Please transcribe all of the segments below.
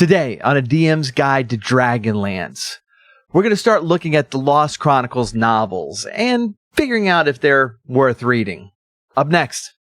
Today, on a DM's Guide to Dragonlance, we're going to start looking at the Lost Chronicles novels and figuring out if they're worth reading. Up next.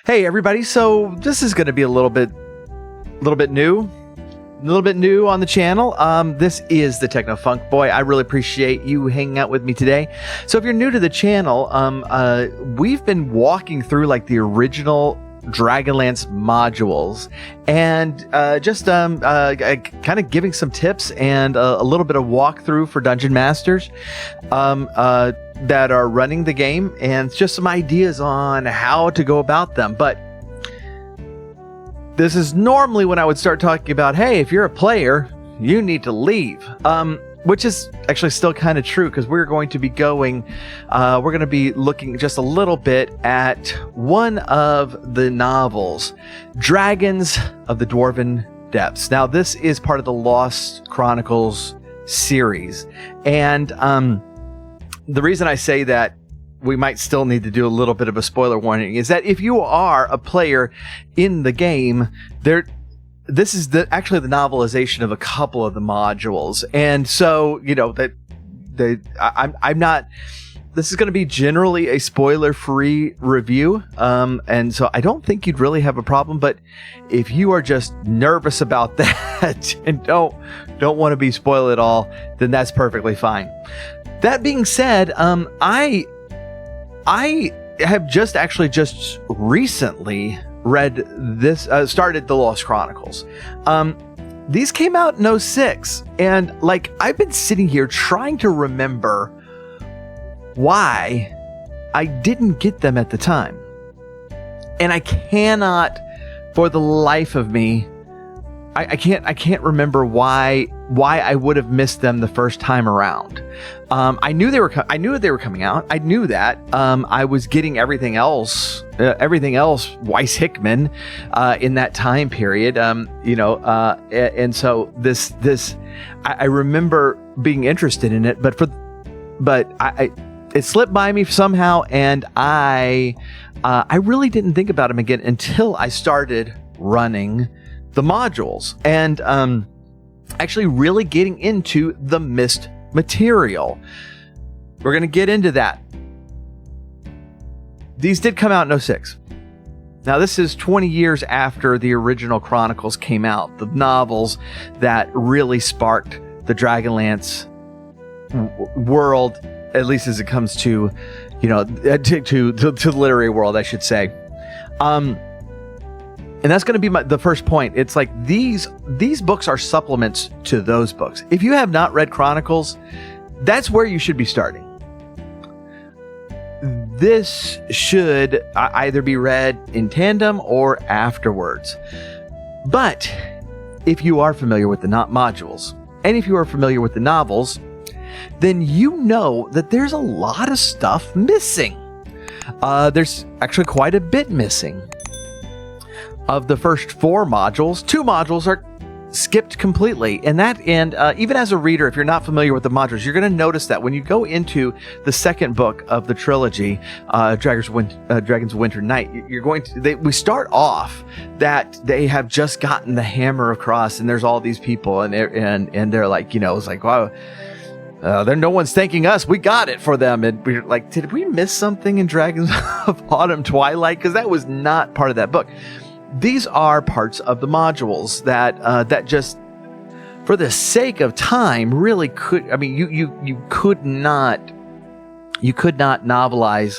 Hey everybody, so this is going to be a little bit new on the channel. This is the Techno Funk Boy. I really appreciate you hanging out with me today. So if you're new to the channel, we've been walking through like the original Dragonlance modules and just kind of giving some tips and a little bit of walkthrough for dungeon masters that are running the game, and just some ideas on how to go about them. But this is normally when I would start talking about, hey, if you're a player, you need to leave. Which is actually still kind of true, because we're going to be looking just a little bit at one of the novels, Dragons of the Dwarven Depths. Now, this is part of the Lost Chronicles series. And the reason I say that we might still need to do a little bit of a spoiler warning is that if you are a player in the game, this is actually the novelization of a couple of the modules. And so, you know, I'm not, this is going to be generally a spoiler-free review. And so I don't think you'd really have a problem, but if you are just nervous about that and don't want to be spoiled at all, then that's perfectly fine. That being said, I have just recently read this, started the Lost Chronicles. These came out in 2006, and like I've been sitting here trying to remember why I didn't get them at the time. And I cannot, for the life of me, I can't remember why I would have missed them the first time around. I knew they were coming out. I knew that. I was getting everything else Weiss Hickman in that time period. And so this I remember being interested in it, but it slipped by me somehow, and I really didn't think about them again until I started running the modules and actually really getting into the mist material. We're going to get into that. These did come out in 2006. Now, this is 20 years after the original Chronicles came out, the novels that really sparked the Dragonlance world, at least as it comes to, you know, to the literary world, I should say. And that's going to be the first point. It's like these books are supplements to those books. If you have not read Chronicles, that's where you should be starting. This should either be read in tandem or afterwards. But if you are familiar with the modules, and if you are familiar with the novels, then you know that there's a lot of stuff missing. There's actually quite a bit missing. Of the first 4 modules, 2 modules are skipped completely. And even as a reader, if you're not familiar with the modules, you're going to notice that when you go into the second book of the trilogy, Dragon's Winter Night, we start off that they have just gotten the Hammer across, and there's all these people, and they're like, you know, it's like, wow, no one's thanking us. We got it for them. And we're like, did we miss something in Dragons of Autumn Twilight? Because that was not part of that book. These are parts of the modules that just, for the sake of time, really could. I mean, you could not novelize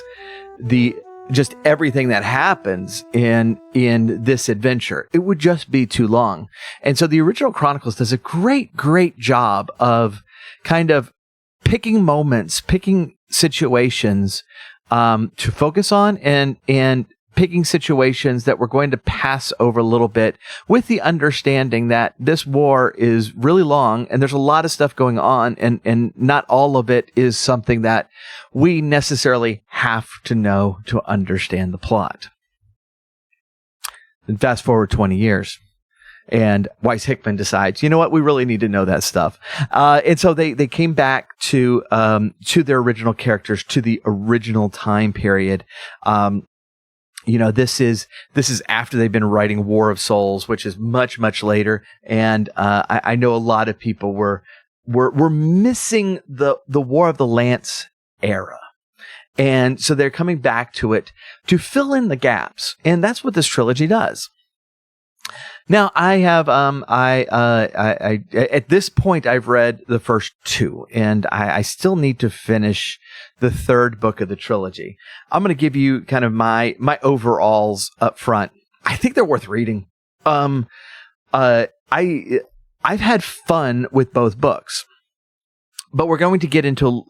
just everything that happens in this adventure. It would just be too long. And so the original Chronicles does a great job of kind of picking moments, picking situations to focus on, and picking situations that we're going to pass over a little bit, with the understanding that this war is really long and there's a lot of stuff going on, and not all of it is something that we necessarily have to know to understand the plot. And fast forward 20 years. And Weiss Hickman decides, you know what, we really need to know that stuff. And so they came back to their original characters, to the original time period. This is after they've been writing War of Souls, which is much, much later. And I know a lot of people were missing the War of the Lance era. And so they're coming back to it to fill in the gaps. And that's what this trilogy does. Now, I have, at this point, I've read the first two, and I still need to finish the third book of the trilogy. I'm going to give you kind of my overalls up front. I think they're worth reading. I've had fun with both books, but we're going to get into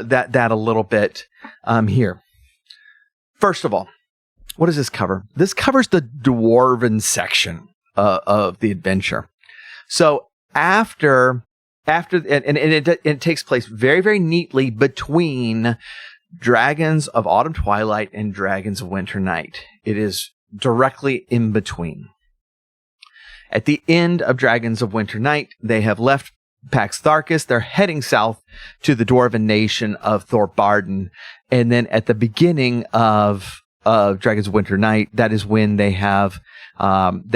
that a little bit here. First of all, what does this cover? This covers the Dwarven section of the adventure. So after it takes place very, very neatly between Dragons of Autumn Twilight and Dragons of Winter Night. It is directly in between. At the end of Dragons of Winter Night, they have left Pax Tharkus. They're heading south to the Dwarven nation of Thorbarden. And then at the beginning of Dragons of Winter Night, that is when they have helped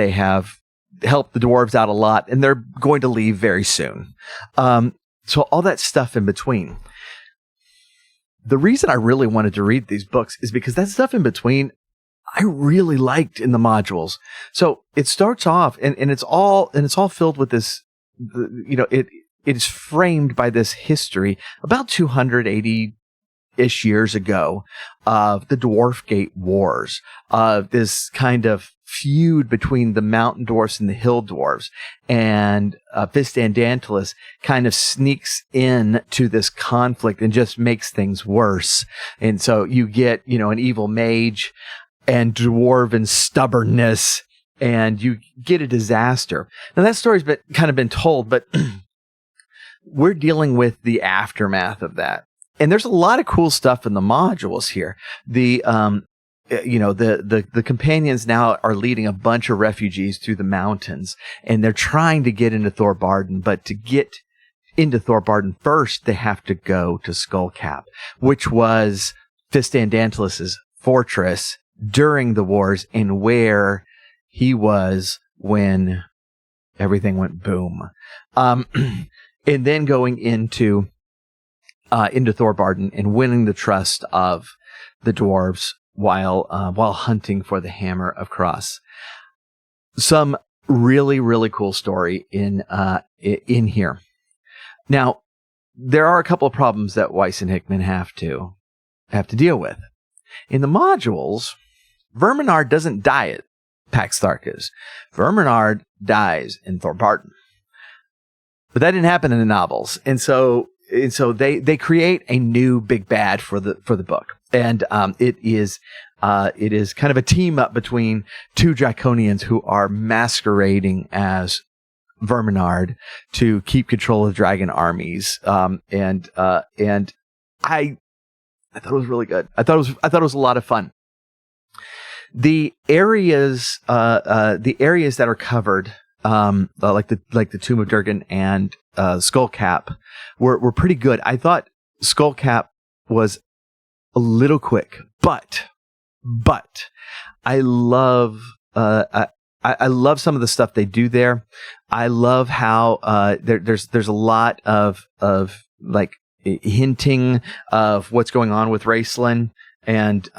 the dwarves out a lot, and they're going to leave very soon. So all that stuff in between. The reason I really wanted to read these books is because that stuff in between I really liked in the modules. So it starts off and it's all filled with this, it is framed by this history about 280-ish years ago of the Dwarfgate Wars, of this kind of feud between the mountain dwarfs and the hill dwarves. And Fistandantilus kind of sneaks in to this conflict and just makes things worse. And so you get, an evil mage and dwarven stubbornness, and you get a disaster. Now that story's kind of been told, but we're dealing with the aftermath of that. And there's a lot of cool stuff in the modules here. The companions now are leading a bunch of refugees through the mountains, and they're trying to get into Thorbarden, but to get into Thorbarden first, they have to go to Skullcap, which was Fistandantilus's fortress during the wars and where he was when everything went boom. And then going into Thorbarden and winning the trust of the dwarves while hunting for the Hammer of Cross. Some really, really cool story in here. Now, there are a couple of problems that Weiss and Hickman have to deal with. In the modules, Verminard doesn't die at Pax Tharkus. Verminard dies in Thorbarden. But that didn't happen in the novels. And so they create a new big bad for the book. And it is kind of a team up between two Draconians who are masquerading as Verminard to keep control of dragon armies. And I thought it was really good. I thought it was a lot of fun. The areas that are covered, like the Tomb of Durgan and Skullcap, were pretty good. I thought Skullcap was a little quick, but I love some of the stuff they do there. I love how there's a lot of like hinting of what's going on with Raistlin, and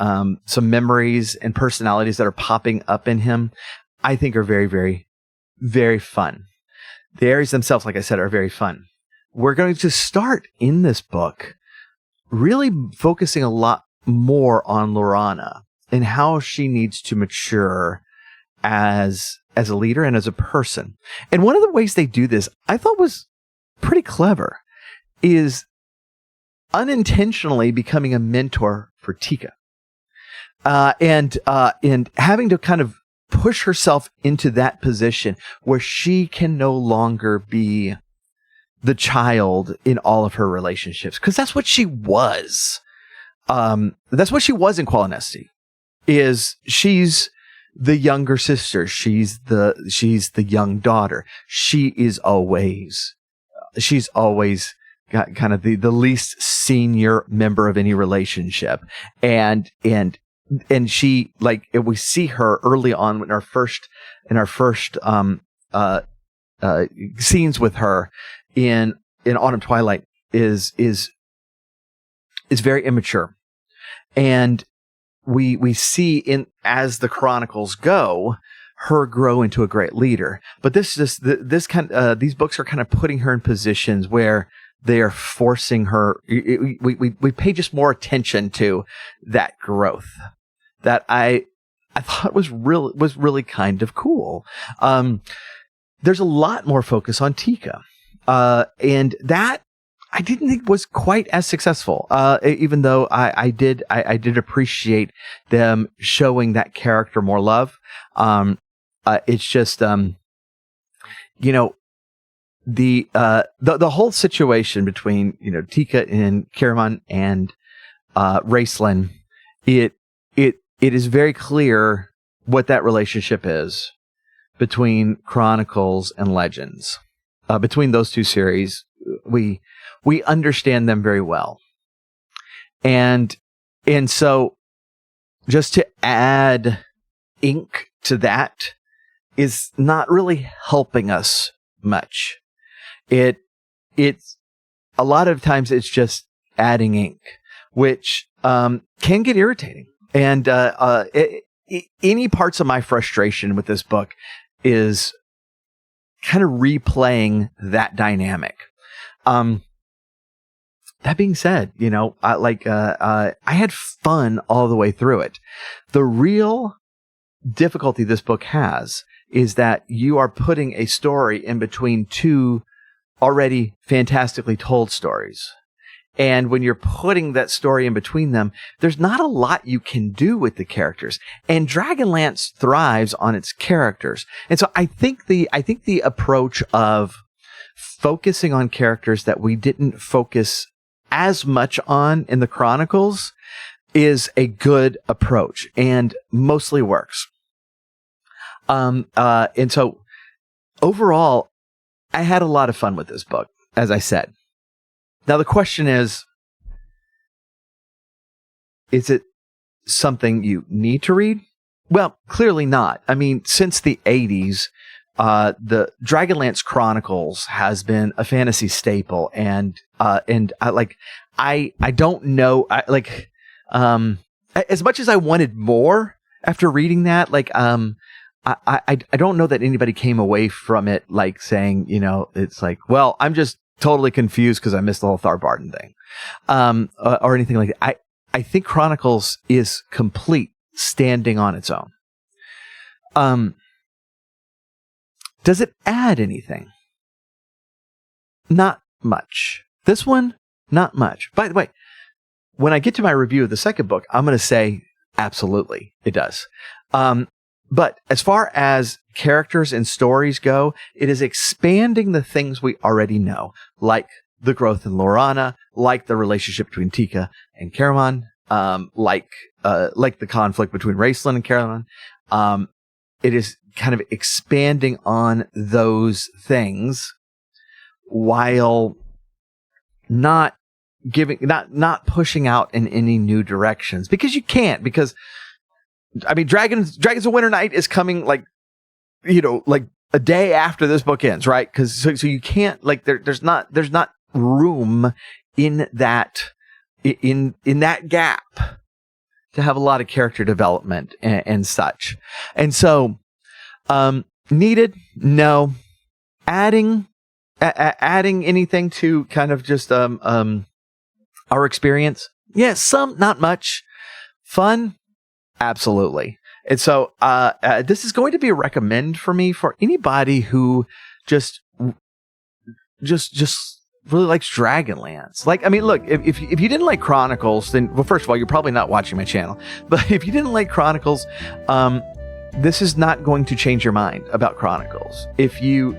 some memories and personalities that are popping up in him, I think are very, very, very fun. The areas themselves, like I said, are very fun. We're going to start in this book really focusing a lot more on Lorana and how she needs to mature as a leader and as a person. And one of the ways they do this, I thought was pretty clever, is unintentionally becoming a mentor for Tika, and having to kind of push herself into that position where she can no longer be the child in all of her relationships, because that's what she was. That's what she was in Qualinesti. Is she's the younger sister. She's the young daughter. She's always got kind of the least senior member of any relationship. And she, like, we see her early on in our first scenes with her in Autumn Twilight is very immature. And we see as the chronicles go, her grow into a great leader. But these books are kind of putting her in positions where they are forcing her. We pay just more attention to that growth that I thought was really kind of cool. There's a lot more focus on Tika, and that I didn't think was quite as successful. Even though I did appreciate them showing that character more love. It's just the whole situation between Tika and Karaman and Raistlin, it is very clear what that relationship is between Chronicles and Legends. Between those two series, we understand them very well. And so just to add ink to that is not really helping us much. It's a lot of times it's just adding ink, which can get irritating. And any parts of my frustration with this book is kind of replaying that dynamic. That being said, I had fun all the way through it. The real difficulty this book has is that you are putting a story in between two already fantastically told stories. And when you're putting that story in between them, there's not a lot you can do with the characters. And Dragonlance thrives on its characters. And so I think the approach of focusing on characters that we didn't focus as much on in the Chronicles is a good approach and mostly works. And so overall, I had a lot of fun with this book, as I said. Now the question is it something you need to read? Well, clearly not. I mean, since the 80s, the Dragonlance Chronicles has been a fantasy staple, and I don't know, as much as I wanted more after reading that, I don't know that anybody came away from it like saying, it's like, well, I'm just totally confused because I missed the whole Tharbarden thing, or anything like that. I think Chronicles is complete, standing on its own. Does it add anything? Not much. This one, not much. By the way, when I get to my review of the second book, I'm going to say absolutely it does. But as far as characters and stories go, it is expanding the things we already know, like the growth in Lorana, like the relationship between Tika and Karaman, like the conflict between Raistlin and Karaman. It is kind of expanding on those things while not pushing out in any new directions, because you can't, because I mean, Dragons of Winter Night is coming like a day after this book ends, right? Because so you can't, there's not room in that gap to have a lot of character development and such. And so, needed? No. Adding anything to kind of just our experience? Yeah, some, not much. Fun? Absolutely. And so this is going to be a recommend for me for anybody who just really likes Dragonlance. Like, I mean, look, if you didn't like Chronicles, then, well, first of all, you're probably not watching my channel. But if you didn't like Chronicles, this is not going to change your mind about Chronicles. If you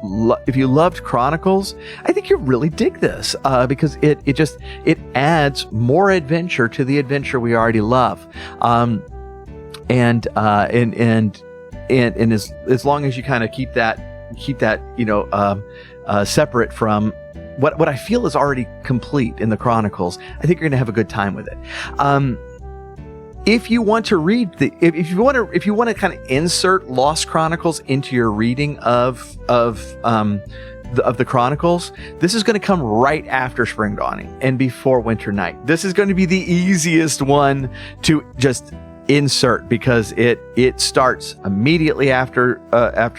loved Chronicles, I think you'll really dig this, because it adds more adventure to the adventure we already love. and as long as you kind of keep that separate from what I feel is already complete in the Chronicles, I think you're going to have a good time with it. If you want to read if you want to kind of insert Lost Chronicles into your reading of the Chronicles, this is going to come right after Spring Dawning and before Winter Night. This is going to be the easiest one to just insert because it starts immediately after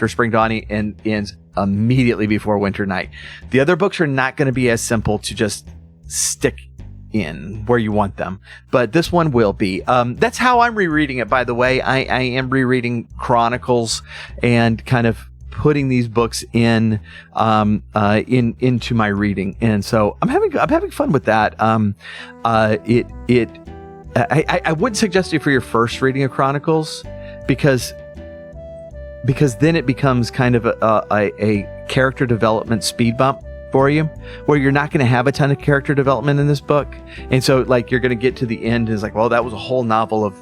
Spring Dawning and ends immediately before Winter Night. The other books are not going to be as simple to just stick in where you want them, but this one will be. That's how I'm rereading it, by the way. I am rereading Chronicles and kind of putting these books into my reading, and so I'm having fun with that. I wouldn't suggest it for your first reading of Chronicles because then it becomes kind of a character development speed bump for you, where you're not going to have a ton of character development in this book, and so like you're going to get to the end and it's like, well, that was a whole novel of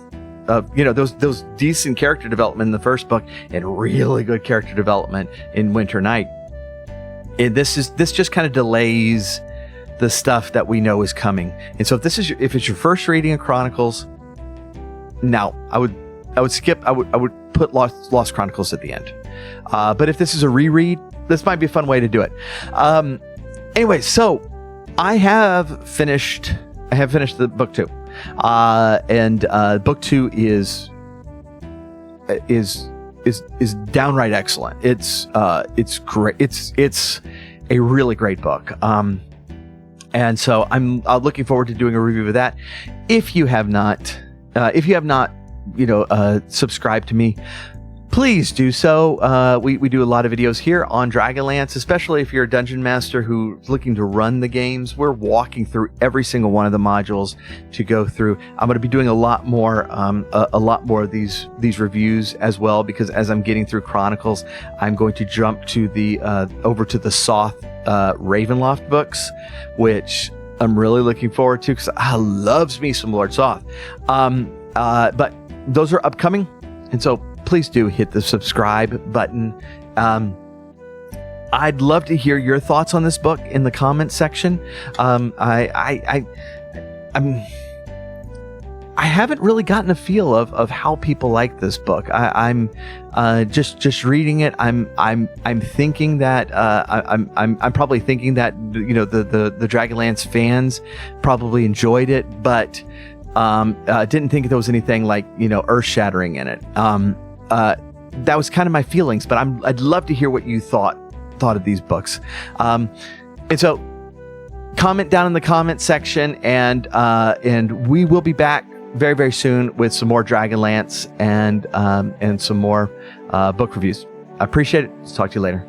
those decent character development in the first book and really good character development in Winter Night. And this just kind of delays the stuff that we know is coming. And so if it's your first reading of Chronicles, now I would put Lost Chronicles at the end. But if this is a reread, this might be a fun way to do it. Anyway, so I have finished the book 2. And book 2 is downright excellent. It's great. It's a really great book. And so I'm looking forward to doing a review of that. If you have not subscribed to me, please do so. We do a lot of videos here on Dragonlance, especially if you're a dungeon master who's looking to run the games. We're walking through every single one of the modules to go through. I'm going to be doing a lot more of these reviews as well, because as I'm getting through Chronicles, I'm going to jump to over to the Soth Ravenloft books, which I'm really looking forward to because I loves me some Lord Soth. But those are upcoming, and so please do hit the subscribe button. I'd love to hear your thoughts on this book in the comments section. I haven't really gotten a feel of how people like this book. I'm just reading it. I'm thinking that I'm probably thinking that the Dragonlance fans probably enjoyed it, but didn't think there was anything like earth-shattering in it. That was kind of my feelings, but I'd love to hear what you thought of these books. And so comment down in the comment section, and we will be back very, very soon with some more Dragonlance and some more book reviews. I appreciate it. Talk to you later.